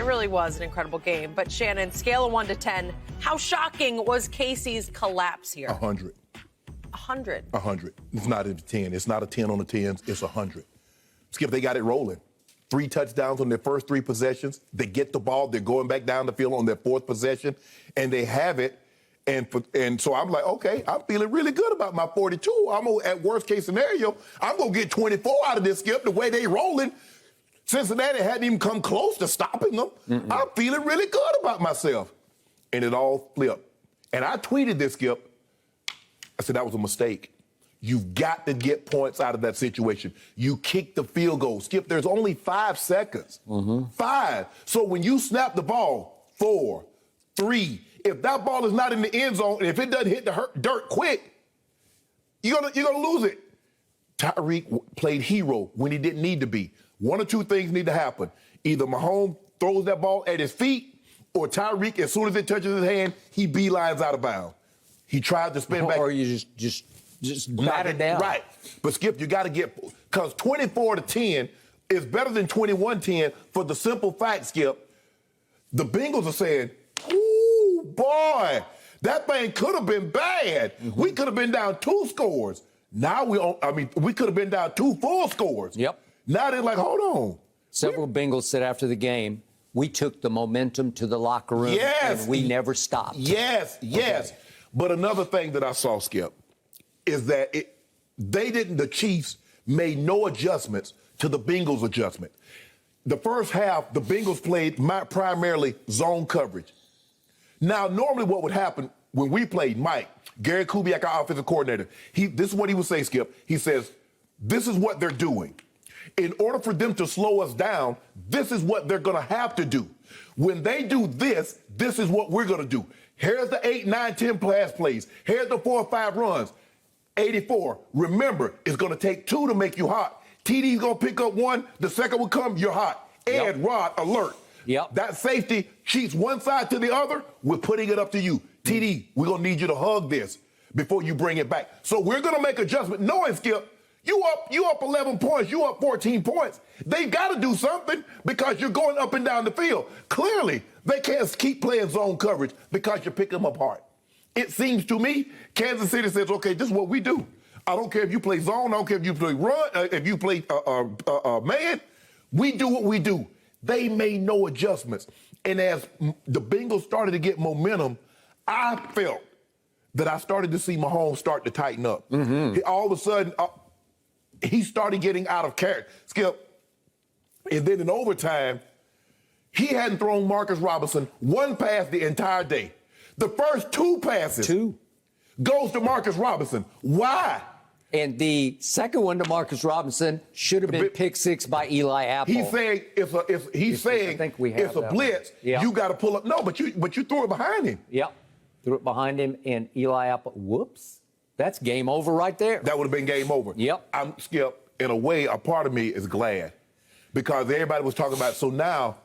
really was an incredible game. But Shannon, scale of 1 to 10, how shocking was Casey's collapse here? 100. 100? 100. It's not a 10. It's not a 10 on the 10s. It's 100. Skip, they got it rolling. 3 touchdowns on their first 3 possessions. They get the ball. They're going back down the field on their 4th possession, and they have it. And so I'm like, okay, I'm feeling really good about my 42. At worst case scenario, I'm going to get 24 out of this, Skip, the way they rolling. Cincinnati hadn't even come close to stopping them. I'm feeling really good about myself. And it all flipped. And I tweeted this, Skip. I said, that was a mistake. You've got to get points out of that situation. You kick the field goal. Skip, there's only 5 seconds. 5. So when you snap the ball, 4, 3, if that ball is not in the end zone, and if it doesn't hit the dirt quick, you're gonna lose it. Tyreek played hero when he didn't need to be. 1 or 2 things need to happen. Either Mahomes throws that ball at his feet, or Tyreek, as soon as it touches his hand, he beelines out of bounds. He tried to spin back. Or you just bat it down. Right. But, Skip, you got to get – because 24 to 10 is better than 21-10 for the simple fact, Skip, the Bengals are saying, ooh, boy, that thing could have been bad. We could have been down 2 scores. Now we could have been down 2 full scores. Yep. Now they're like, hold on. Several Bengals said after the game, we took the momentum to the locker room and we never stopped. Yes. Okay. But another thing that I saw, Skip, is that the Chiefs made no adjustments to the Bengals' adjustment. The first half, the Bengals played primarily zone coverage. Now, normally what would happen when we played Mike, Gary Kubiak, our offensive coordinator, this is what he would say, Skip. He says, this is what they're doing. In order for them to slow us down, this is what they're going to have to do. When they do this, this is what we're going to do. Here's the 8, 9, 10 pass plays. Here's the 4 or 5 runs. 84. Remember, it's going to take 2 to make you hot. TD's going to pick up 1. The second will come, you're hot. Ed, Rod, alert. That safety cheats one side to the other. We're putting it up to you. TD, we're going to need you to hug this before you bring it back. So we're going to make adjustment. Knowing, Skip, you up 11 points. You up 14 points. They've got to do something because you're going up and down the field. Clearly, they can't keep playing zone coverage because you pick them apart. It seems to me, Kansas City says, okay, this is what we do. I don't care if you play zone. I don't care if you play run, if you play man. We do what we do. They made no adjustments. And as the Bengals started to get momentum, I felt that I started to see Mahomes start to tighten up. All of a sudden, he started getting out of character. Skip, and then in overtime, he hadn't thrown Marcus Robinson 1 pass the entire day. The first 2 passes goes to Marcus Robinson. Why? And the second one to Marcus Robinson should have been pick 6 by Eli Apple. He's saying it's a blitz. You got to pull up. No, but you threw it behind him. Threw it behind him, and Eli Apple. Whoops. That's game over right there. That would have been game over. I'm Skip. In a way, a part of me is glad because everybody was talking about. So now,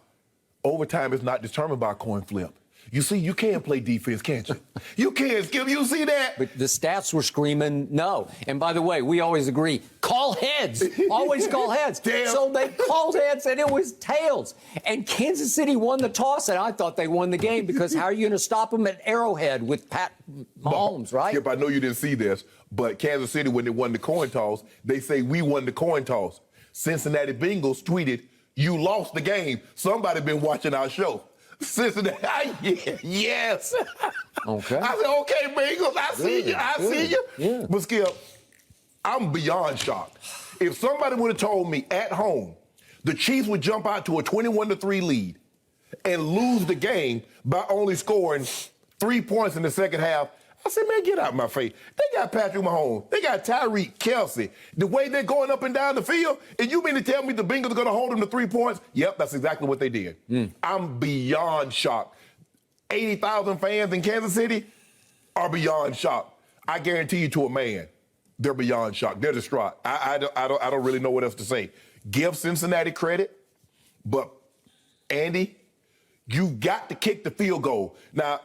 overtime is not determined by a coin flip. You see, you can play defense, can't you? You can, Skip. You see that? But the stats were screaming no. And by the way, we always agree, call heads. Always call heads. So they called heads, and it was tails. And Kansas City won the toss, and I thought they won the game because how are you going to stop them at Arrowhead with Pat Mahomes, right? Skip, I know you didn't see this, but Kansas City, when they won the coin toss, they say we won the coin toss. Cincinnati Bengals tweeted, you lost the game. Somebody been watching our show. Cincinnati, yes. Okay. I said, okay, Bengals, I see you. Yeah. But, Skip, I'm beyond shocked. If somebody would have told me at home the Chiefs would jump out to a 21-3 lead and lose the game by only scoring 3 points in the second half, I said, man, get out of my face. They got Patrick Mahomes. They got Tyreek, Kelsey. The way they're going up and down the field, and you mean to tell me the Bengals are going to hold them to 3 points? Yep, that's exactly what they did. I'm beyond shocked. 80,000 fans in Kansas City are beyond shocked. I guarantee you to a man, they're beyond shocked. They're distraught. I don't really know what else to say. Give Cincinnati credit, but, Andy, you've got to kick the field goal. Now,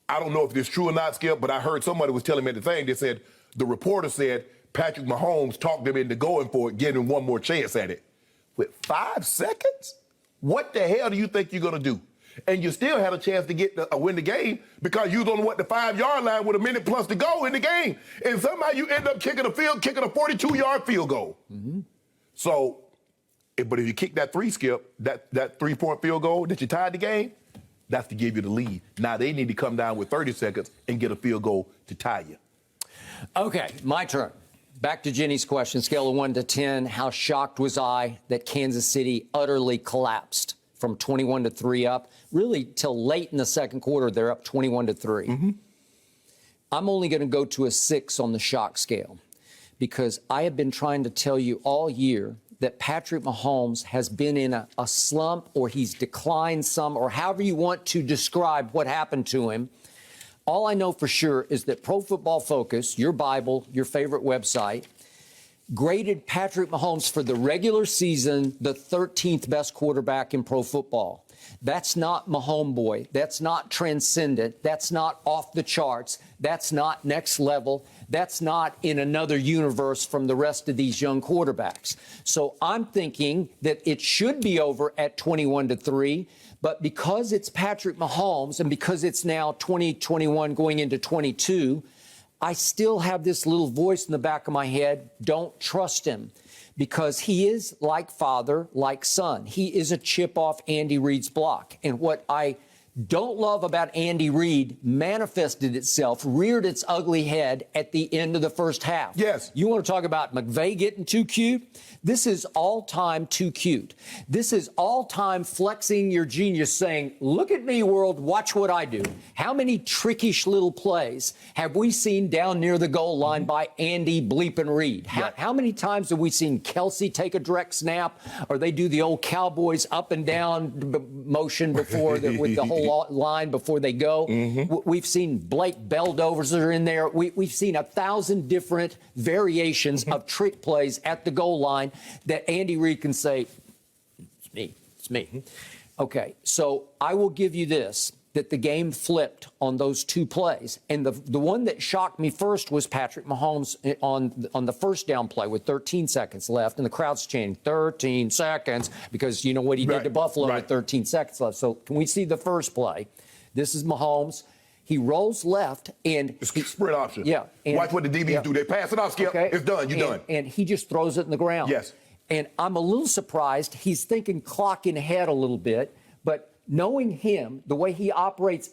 I don't know if this is true or not, Skip, but I heard somebody was telling me at the thing, they said, the reporter said Patrick Mahomes talked them into going for it, giving him one more chance at it. With 5 seconds? What the hell do you think you're going to do? And you still had a chance to win the game because you was on the 5-yard line with a minute plus to go in the game. And somehow you end up kicking a 42-yard field goal. Mm-hmm. So, but if you kick that that 3-point field goal that you tied the game, that's to give you the lead. Now they need to come down with 30 seconds and get a field goal to tie you. Okay, my turn. Back to Jenny's question, scale of 1 to 10, how shocked was I that Kansas City utterly collapsed from 21-3 up, really till late in the second quarter, they're up 21-3. Mm-hmm. I'm only going to go to a 6 on the shock scale because I have been trying to tell you all year that Patrick Mahomes has been in a slump, or he's declined some, or however you want to describe what happened to him. All I know for sure is that Pro Football Focus, your Bible, your favorite website, graded Patrick Mahomes for the regular season the 13th best quarterback in pro football. That's not Mahomes boy. That's not transcendent. That's not off the charts. That's not next level. That's not in another universe from the rest of these young quarterbacks. So I'm thinking that it should be over at 21-3. But because it's Patrick Mahomes and because it's now 2021 going into 22, I still have this little voice in the back of my head, don't trust him, because he is like father, like son. He is a chip off Andy Reid's block. And what I don't love about Andy Reid manifested itself, reared its ugly head at the end of the first half. Yes. You want to talk about McVay getting too cute? This is all-time too cute. This is all-time flexing your genius, saying, look at me, world, watch what I do. How many trickish little plays have we seen down near the goal line by Andy bleeping Reid? How many times have we seen Kelsey take a direct snap, or they do the old Cowboys up and down motion before with the whole line before they go? Mm-hmm. We've seen Blake Beldovers are in there. We've seen 1,000 different variations of trick plays at the goal line that Andy Reid can say, it's me. Okay, so I will give you this, that the game flipped on those two plays. And the one that shocked me first was Patrick Mahomes on the first down play with 13 seconds left, and the crowd's chanting 13 seconds because you know what he did to Buffalo with 13 seconds left. So can we see the first play? This is Mahomes. He rolls left and sprint option. Yeah. Watch what the DBs do. They pass it off, Skip. Okay. It's done. You're done. And he just throws it in the ground. Yes. And I'm a little surprised. He's thinking clocking ahead a little bit, but knowing him, the way he operates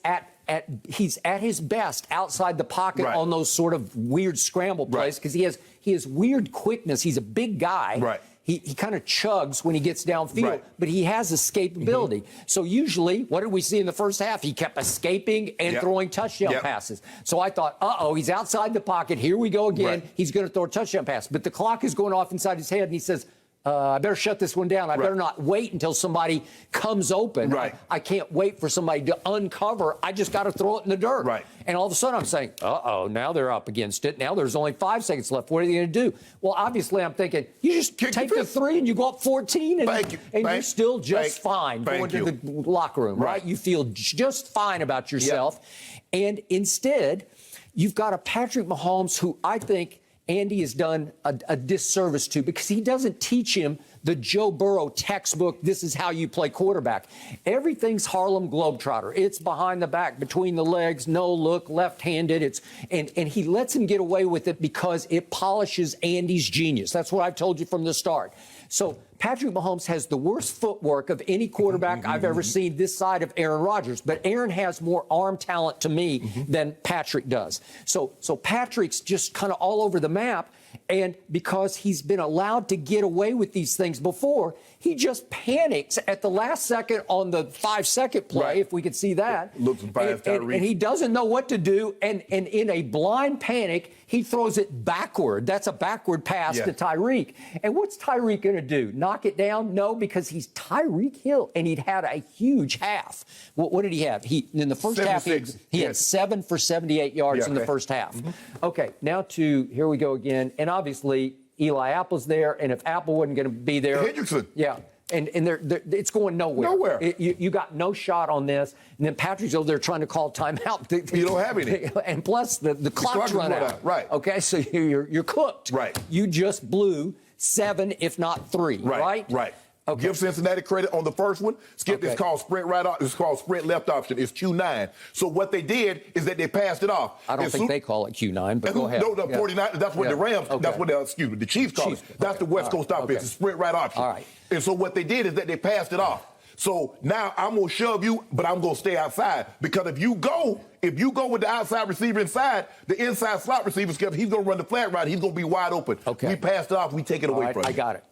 he's at his best outside the pocket on those sort of weird scramble plays because he has weird quickness. He's a big guy. Right. He kind of chugs when he gets downfield, but he has escapability. Mm-hmm. So usually, what did we see in the first half? He kept escaping and throwing touchdown passes. So I thought, he's outside the pocket. Here we go again. He's going to throw a touchdown pass. But the clock is going off inside his head, and he says, I better shut this one down. I better not wait until somebody comes open. I can't wait for somebody to uncover. I just got to throw it in the dirt. And all of a sudden I'm saying, now they're up against it. Now there's only 5 seconds left. What are they going to do? Well, obviously I'm thinking, you just take the 3 and you go up 14 and you're still just fine going to the locker room, right? You feel just fine about yourself. And instead, you've got a Patrick Mahomes who I think Andy has done a disservice to because he doesn't teach him the Joe Burrow textbook, this is how you play quarterback. Everything's Harlem Globetrotter. It's behind the back, between the legs, no look, left-handed. And he lets him get away with it because it polishes Andy's genius. That's what I've told you from the start. So Patrick Mahomes has the worst footwork of any quarterback I've ever seen this side of Aaron Rodgers. But Aaron has more arm talent to me than Patrick does. So Patrick's just kind of all over the map. And because he's been allowed to get away with these things before, he just panics at the last second on the 5-second play, if we could see that. Looks fast, and he doesn't know what to do. And in a blind panic, he throws it backward. That's a backward pass to Tyreek. And what's Tyreek going to do? Knock it down? No, because he's Tyreek Hill. And he'd had a huge half. What did he have? In the first half, he had 7 for 78 yards in the first half. Okay, now here we go again. And obviously, Eli Apple's there, and if Apple wasn't going to be there, Hendrickson. And it's going nowhere. You got no shot on this, and then Patrick's over there trying to call timeout. You don't have any. And plus, the clock's run out. Okay, so you're cooked. You just blew 7, if not 3. Right. Okay. Give Cincinnati credit on the first one. Skip, Okay. it's called sprint right off. It's called sprint left option. It's Q9. So what they did is that they passed it off. I don't think they call it Q9, but go ahead. No, 49. That's what the Rams. Okay. That's what the Chiefs call it. That's the West Coast offense. It's sprint right option. All right. And so what they did is that they passed it off. So now I'm gonna shove you, but I'm gonna stay outside, because if you go with the outside receiver inside, the inside slot receiver, Skip, he's gonna run the flat route. He's gonna be wide open. Okay. We passed it off. We take it away from him. I got it.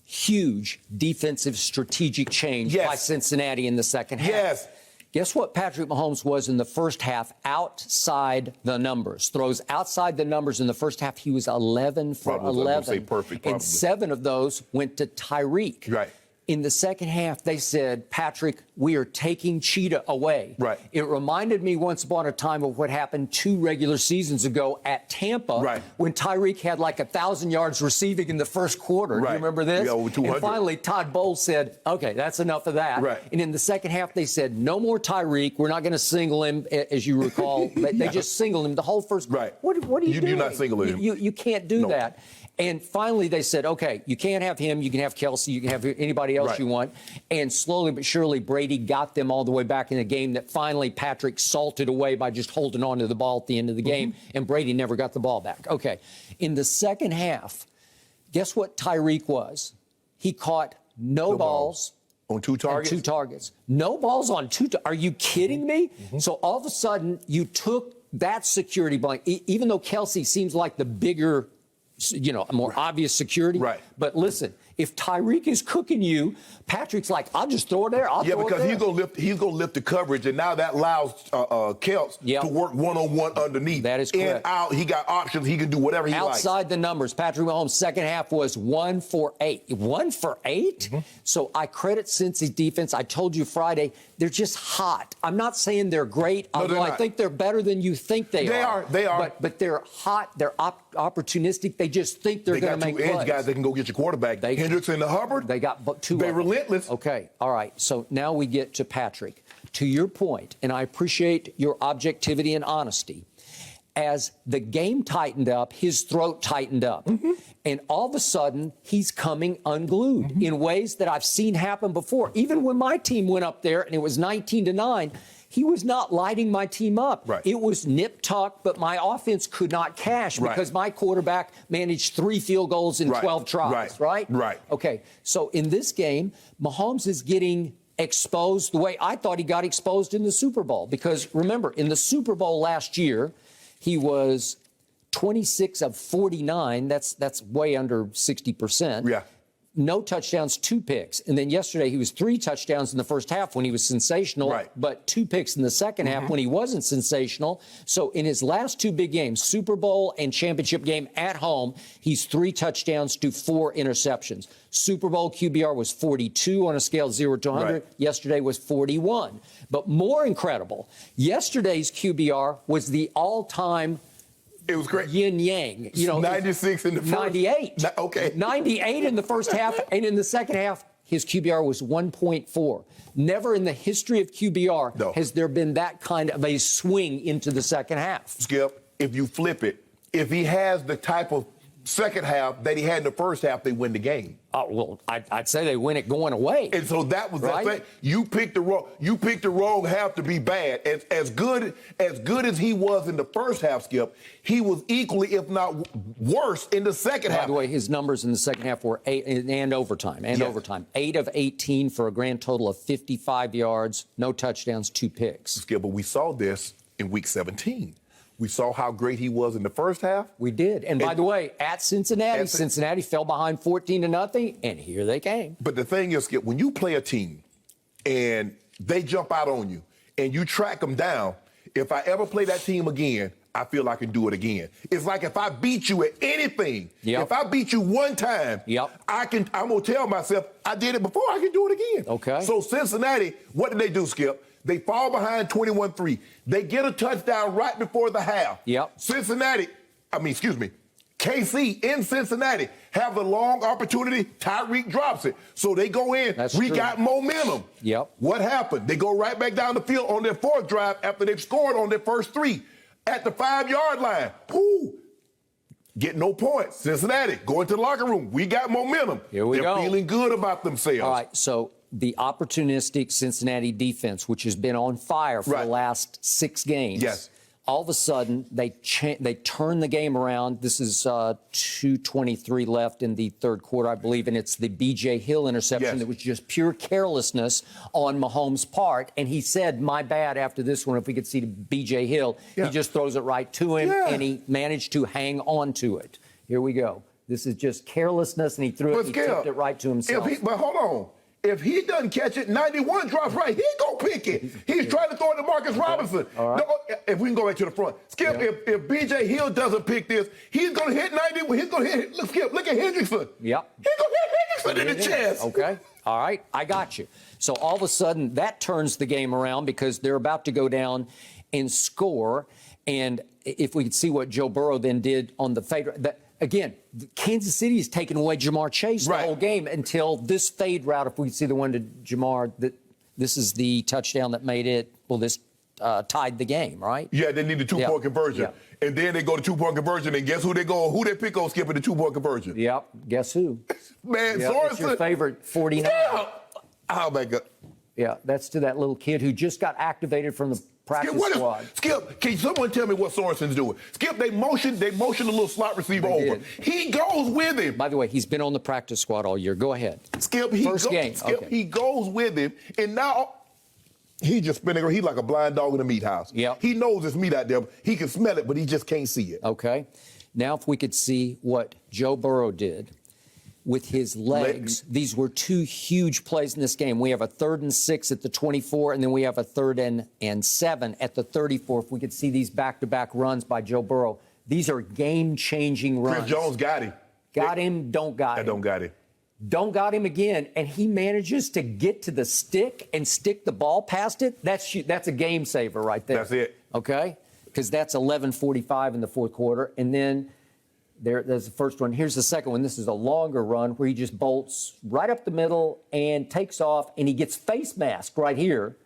Huge defensive strategic change by Cincinnati in the second half. Yes. Guess what Patrick Mahomes was in the first half outside the numbers? Throws outside the numbers in the first half. He was 11 for 11. Say perfect, probably. And 7 of those went to Tyreek. Right. In the second half, they said, Patrick, we are taking Cheetah away. Right. It reminded me once upon a time of what happened 2 regular seasons ago at Tampa, when Tyreek had like 1,000 yards receiving in the first quarter. Right. Do you remember this? Yeah, over 200. And finally, Todd Bowles said, okay, that's enough of that. Right. And in the second half, they said, no more Tyreek. We're not going to single him, as you recall. They just singled him the whole first quarter. Right. What are you doing? You're not singling him. You can't do that. And finally, they said, okay, you can't have him. You can have Kelsey. You can have anybody else you want. And slowly but surely, Brady got them all the way back in the game that finally Patrick salted away by just holding on to the ball at the end of the game. And Brady never got the ball back. Okay. In the second half, guess what Tyreek was? He caught no balls. On 2 targets? 2 targets. No balls on 2. Are you kidding me? So all of a sudden, you took that security blanket, even though Kelsey seems like the bigger, a more obvious security. Right. But listen, if Tyreek is cooking you, Patrick's like, I'll just throw it there. I'll throw it there. he's gonna lift the coverage, and now that allows Kels to work one-on-one underneath. That is correct. In, out, he got options. He can do whatever he likes. Outside the numbers, Patrick Mahomes' second half was 1 for 8. 1 for 8? So I credit Cincy's defense. I told you Friday, they're just hot. I'm not saying they're great, although I think they're better than you think they are. They are. But they're hot. They're opportunistic. They just think they're going to make plays. They got 2 edge guys that can go get your quarterback. Hendricks and Hubbard. They got 2. They're relentless. Okay. All right. So now we get to Patrick. To your point, and I appreciate your objectivity and honesty, as the game tightened up, his throat tightened up. And all of a sudden, he's coming unglued in ways that I've seen happen before. Even when my team went up there and it was 19-9, he was not lighting my team up. Right. It was nip-tuck, but my offense could not cash because my quarterback managed 3 field goals in 12 tries, right? Okay, so in this game, Mahomes is getting exposed the way I thought he got exposed in the Super Bowl. Because remember, in the Super Bowl last year, he was 26 of 49. That's way under 60%. Yeah. No touchdowns, 2 picks. And then yesterday he was 3 touchdowns in the first half when he was sensational, but 2 picks in the second half when he wasn't sensational. So in his last 2 big games, Super Bowl and championship game at home, he's 3 touchdowns to 4 interceptions. Super Bowl QBR was 42 on a scale of 0 to 100. Yesterday was 41. But more incredible, yesterday's QBR was the all-time It was great. Yin yang. 96 in the first. 98. Okay. 98 in the first half, and in the second half, his QBR was 1.4. Never in the history of QBR has there been that kind of a swing into the second half. Skip, if you flip it, if he has the type of second half that he had in the first half, they win the game. Well, I'd say they win it going away. And so that was the thing. You picked the wrong half to be bad. As good as he was in the first half, Skip, he was equally, if not worse, in the second half. By the way, his numbers in the second half were 8 and overtime. 8 of 18 for a grand total of 55 yards, no touchdowns, 2 picks. Skip, but we saw this in Week 17. We saw how great he was in the first half. We did. And by the way, at Cincinnati, Cincinnati fell behind 14-0, and here they came. But the thing is, Skip, when you play a team and they jump out on you and you track them down, if I ever play that team again, I feel I can do it again. It's like if I beat you at anything, if I beat you one time, I'm going to tell myself, I did it before, I can do it again. Okay. So Cincinnati, what did they do, Skip? They fall behind 21-3. They get a touchdown right before the half. KC in Cincinnati have the long opportunity. Tyreek drops it. So they go in. We got momentum. What happened? They go right back down the field on their 4th drive after they've scored on their first 3 at the 5-yard line. get no points. Cincinnati, go into the locker room. We got momentum. Here we They're go. feeling good about themselves. All right, so the opportunistic Cincinnati defense, which has been on fire for the last 6 games. Yes. All of a sudden, they turn the game around. This is 2:23 left in the third quarter, I believe, and it's the B.J. Hill interception that was just pure carelessness on Mahomes' part. And he said, my bad, after this one, if we could see B.J. Hill. He just throws it right to him, and he managed to hang on to it. Here we go. This is just carelessness, and he threw it, he tipped it right to himself. But hold on. If he doesn't catch it, 91 drops right. He gonna pick it. He's trying to throw it to Marcus Robinson. All right. No, if we can go back to the front, Skip. If B.J. Hill doesn't pick this, he's gonna hit 90. He's gonna hit. Look, Skip. Look at Hendrickson. Yep. He's gonna hit Hendrickson in the chest. Okay. All right. I got you. So all of a sudden, that turns the game around because they're about to go down and score. And if we could see what Joe Burrow then did on the fade. Again, Kansas City has taken away Jamar Chase the whole game until this fade route. If we see the one to Jamar, this is the touchdown that made it. Well, this tied the game, right? Yeah, they need the 2-point conversion, and then they go to 2-point conversion, and guess who they go? Who they pick on skipping the 2-point conversion? Yep. Guess who? Man, Sorensen. It's your favorite 49. Yeah. Oh my God. Yeah, that's to that little kid who just got activated from the practice squad. Skip, can someone tell me what Sorensen's doing? Skip, they motion the little slot receiver over. He goes with him. By the way, he's been on the practice squad all year. Go ahead. Skip, game. Skip, he goes with him, and now he just spinning around. He's like a blind dog in a meat house. Yep. He knows there's meat out there. He can smell it, but he just can't see it. Okay. Now, if we could see what Joe Burrow did with his legs. These were 2 huge plays in this game. We have a 3rd and 6 at the 24, and then we have a 3rd and 7 at the 34. If we could see these back-to-back runs by Joe Burrow, these are game-changing runs. Chris Jones got him. Got him, don't got him. Don't got him. Don't got him again, and he manages to get to the stick and stick the ball past it. That's a game saver right there. That's it. Okay? Because that's 11:45 in the fourth quarter, and then there's the first one. Here's the second one. This is a longer run where he just bolts right up the middle and takes off, and he gets face masked right here.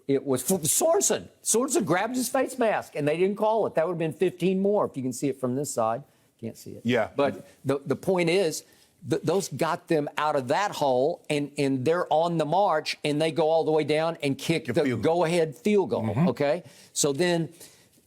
It was Sorensen. Sorensen grabbed his face mask, and they didn't call it. That would have been 15 more if you can see it from this side. Can't see it. Yeah. But the point is, those got them out of that hole, and they're on the march, and they go all the way down and kick the go-ahead field goal, okay? So then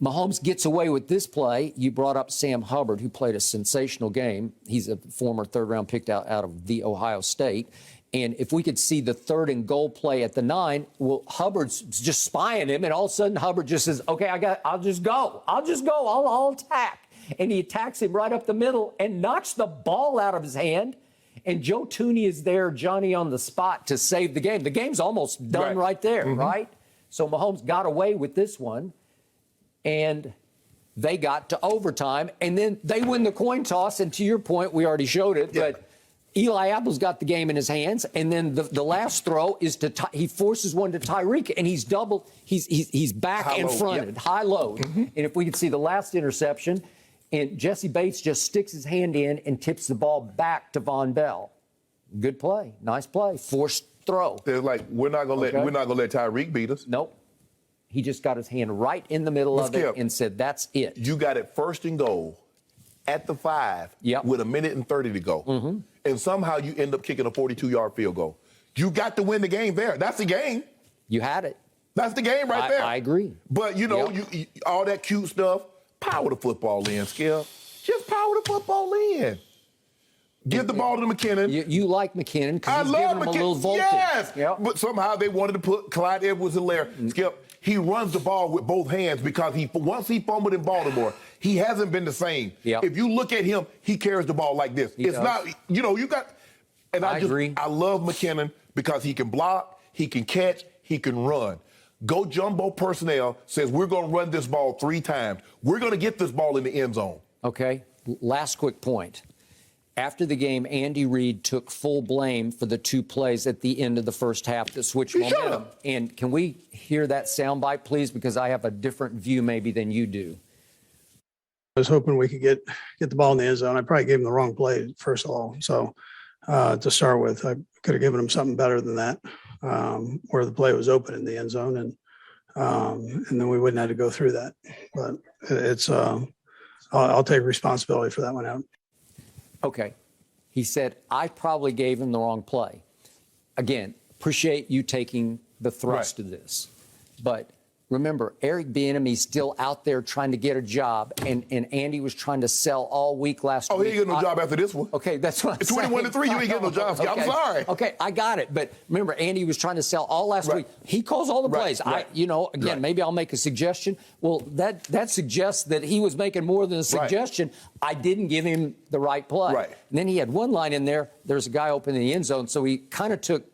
Mahomes gets away with this play. You brought up Sam Hubbard, who played a sensational game. He's a former third-round pick out of the Ohio State. And if we could see the 3rd and goal play at the 9, well, Hubbard's just spying him, and all of a sudden Hubbard just says, okay, I'll just go. I'll attack. And he attacks him right up the middle and knocks the ball out of his hand. And Joe Tooney is there, Johnny on the spot, to save the game. The game's almost done right there, right? So Mahomes got away with this one. And they got to overtime, and then they win the coin toss. And to your point, we already showed it, but Eli Apple's got the game in his hands. And then the last throw is he forces one to Tyreek, and he's back high and load, fronted, high load. And if we could see the last interception, and Jesse Bates just sticks his hand in and tips the ball back to Von Bell. Good play, nice play, forced throw. They're like, we're not gonna let Tyreek beat us. Nope. He just got his hand right in the middle of it and said, that's it. You got it 1st and goal at the 5 with 1:30 to go. And somehow you end up kicking a 42-yard field goal. You got to win the game there. That's the game. You had it. That's the game right there. I agree. But, you know, you all that cute stuff, power the football in, Skip. Just power the football in. Give the ball to McKinnon. You like McKinnon because he's giving him a little voltage. Yes. But somehow they wanted to put Clyde Edwards-Helaire. Skip, he runs the ball with both hands because once he fumbled in Baltimore, he hasn't been the same. If you look at him, he carries the ball like this. It's not, you know, you got. And I agree. I love McKinnon because he can block, he can catch, he can run. Go Jumbo personnel says we're going to run this ball 3 times. We're going to get this ball in the end zone. Okay. Last quick point. After the game, Andy Reid took full blame for the 2 plays at the end of the first half that switched momentum. And can we hear that soundbite, please? Because I have a different view maybe than you do. I was hoping we could get the ball in the end zone. I probably gave him the wrong play, first of all. So to start with, I could have given him something better than that, where the play was open in the end zone. And then we wouldn't have to go through that. But it's I'll take responsibility for that one out. Okay. He said, I probably gave him the wrong play. Again, appreciate you taking the thrust of this. But remember, Eric Bieniemy's still out there trying to get a job, and Andy was trying to sell all week last week. Oh, he ain't getting no job after this one. Okay, that's what I'm It's saying. 21-3, you ain't getting no job. Okay. I'm sorry. Okay, I got it. But remember, Andy was trying to sell all last week. He calls all the plays. Maybe I'll make a suggestion. Well, that suggests that he was making more than a suggestion. I didn't give him the right play. Right. And then he had one line in there. There's a guy open in the end zone, so he kind of took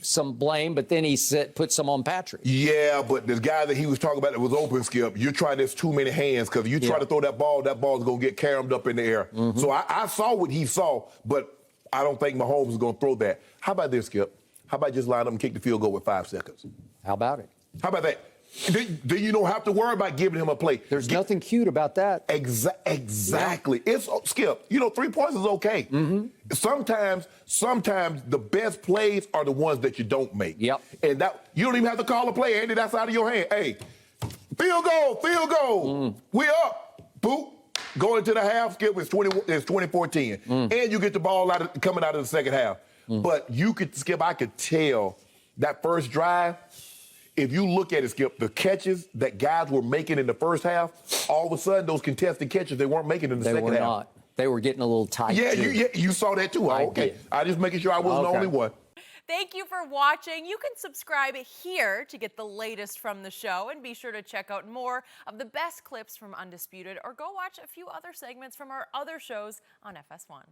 some blame, but then he put some on Patrick. Yeah, but the guy that he was talking about that was open, Skip, you're trying, there's too many hands, because you try to throw that ball's going to get caromed up in the air. So I saw what he saw, but I don't think Mahomes is going to throw that. How about this, Skip? How about just line up and kick the field goal with 5 seconds? How about it? How about that? Then you don't have to worry about giving him a play. There's nothing cute about that. Exactly. Yeah. It's Skip. 3 points is okay. Sometimes the best plays are the ones that you don't make. Yep. And that you don't even have to call a play, Andy. That's out of your hand. Hey, field goal. We up. Boop. Going into the half, Skip, it's 24-10. And you get the ball coming out of the second half. But Skip, I could tell that first drive. If you look at it, Skip, the catches that guys were making in the first half, all of a sudden those contested catches they weren't making in the second half. They were not. They were getting a little tight. Yeah, you saw that too. Okay. I just making sure I wasn't the only one. Thank you for watching. You can subscribe here to get the latest from the show, and be sure to check out more of the best clips from Undisputed, or go watch a few other segments from our other shows on FS1.